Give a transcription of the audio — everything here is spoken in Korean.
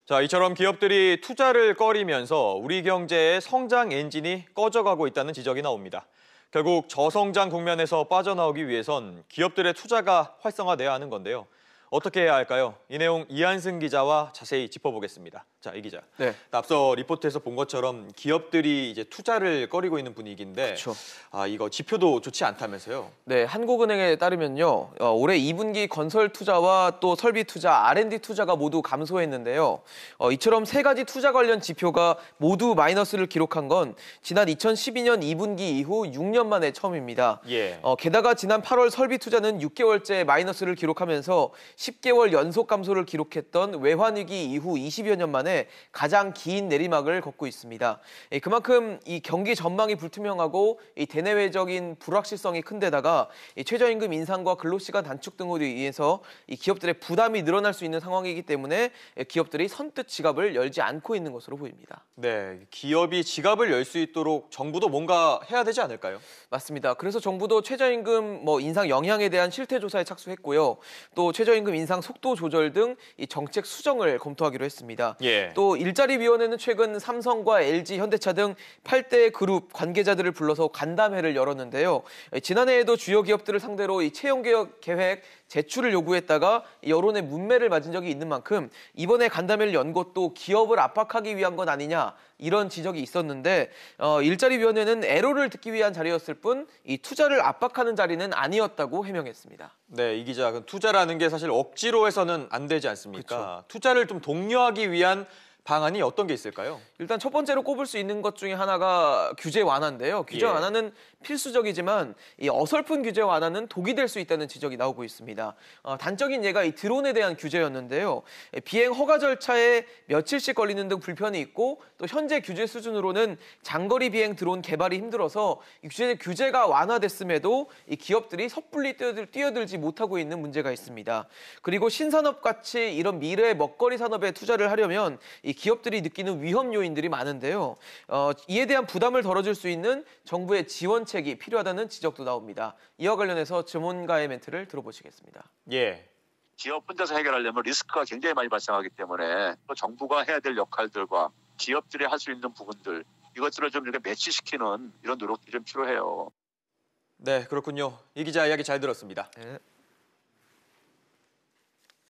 자, 이처럼 기업들이 투자를 꺼리면서 우리 경제의 성장 엔진이 꺼져가고 있다는 지적이 나옵니다. 결국 저성장 국면에서 빠져나오기 위해선 기업들의 투자가 활성화돼야 하는 건데요. 어떻게 해야 할까요? 이 내용 이한승 기자와 자세히 짚어보겠습니다. 자, 이 기자. 네. 앞서 리포트에서 본 것처럼 기업들이 이제 투자를 꺼리고 있는 분위기인데, 그렇죠. 이거 지표도 좋지 않다면서요? 네, 한국은행에 따르면요, 올해 2분기 건설 투자와 또 설비 투자, R&D 투자가 모두 감소했는데요. 이처럼 세 가지 투자 관련 지표가 모두 마이너스를 기록한 건 지난 2012년 2분기 이후 6년 만에 처음입니다. 예. 게다가 지난 8월 설비 투자는 6개월째 마이너스를 기록하면서 10개월 연속 감소를 기록했던 외환위기 이후 20여 년 만에 가장 긴 내리막을 걷고 있습니다. 그만큼 이 경기 전망이 불투명하고 이 대내외적인 불확실성이 큰 데다가 이 최저임금 인상과 근로시간 단축 등으로 인해서 이 기업들의 부담이 늘어날 수 있는 상황이기 때문에 기업들이 선뜻 지갑을 열지 않고 있는 것으로 보입니다. 네, 기업이 지갑을 열 수 있도록 정부도 뭔가 해야 되지 않을까요? 맞습니다. 그래서 정부도 최저임금 인상 영향에 대한 실태 조사에 착수했고요. 또 최저임금 인상 속도 조절 등 이 정책 수정을 검토하기로 했습니다. 예. 또 일자리위원회는 최근 삼성과 LG, 현대차 등 8대 그룹 관계자들을 불러서 간담회를 열었는데요. 지난해에도 주요 기업들을 상대로 이 채용개혁 계획 제출을 요구했다가 여론의 문매를 맞은 적이 있는 만큼 이번에 간담회를 연 것도 기업을 압박하기 위한 건 아니냐, 이런 지적이 있었는데 일자리위원회는 애로를 듣기 위한 자리였을 뿐 이 투자를 압박하는 자리는 아니었다고 해명했습니다. 네, 이 기자, 투자라는 게 사실 억지로 해서는 안 되지 않습니까? 그쵸. 투자를 좀 독려하기 위한 방안이 어떤 게 있을까요? 일단 첫 번째로 꼽을 수 있는 것 중에 하나가 규제 완화인데요. 규제 예. 완화는 필수적이지만 이 어설픈 규제 완화는 독이 될 수 있다는 지적이 나오고 있습니다. 단적인 예가 이 드론에 대한 규제였는데요. 비행 허가 절차에 며칠씩 걸리는 등 불편이 있고 또 현재 규제 수준으로는 장거리 비행 드론 개발이 힘들어서 이 규제가 완화됐음에도 이 기업들이 섣불리 뛰어들지 못하고 있는 문제가 있습니다. 그리고 신산업 같이 이런 미래의 먹거리 산업에 투자를 하려면 이 기업들이 느끼는 위험 요인들이 많은데요. 이에 대한 부담을 덜어줄 수 있는 정부의 지원책이 필요하다는 지적도 나옵니다. 이와 관련해서 전문가의 멘트를 들어보시겠습니다. 예. 기업 혼자서 해결하려면 리스크가 굉장히 많이 발생하기 때문에 또 정부가 해야 될 역할들과 기업들이 할 수 있는 부분들, 이것들을 좀 이렇게 매치시키는 이런 노력이 좀 필요해요. 네, 그렇군요. 이 기자 이야기 잘 들었습니다. 네.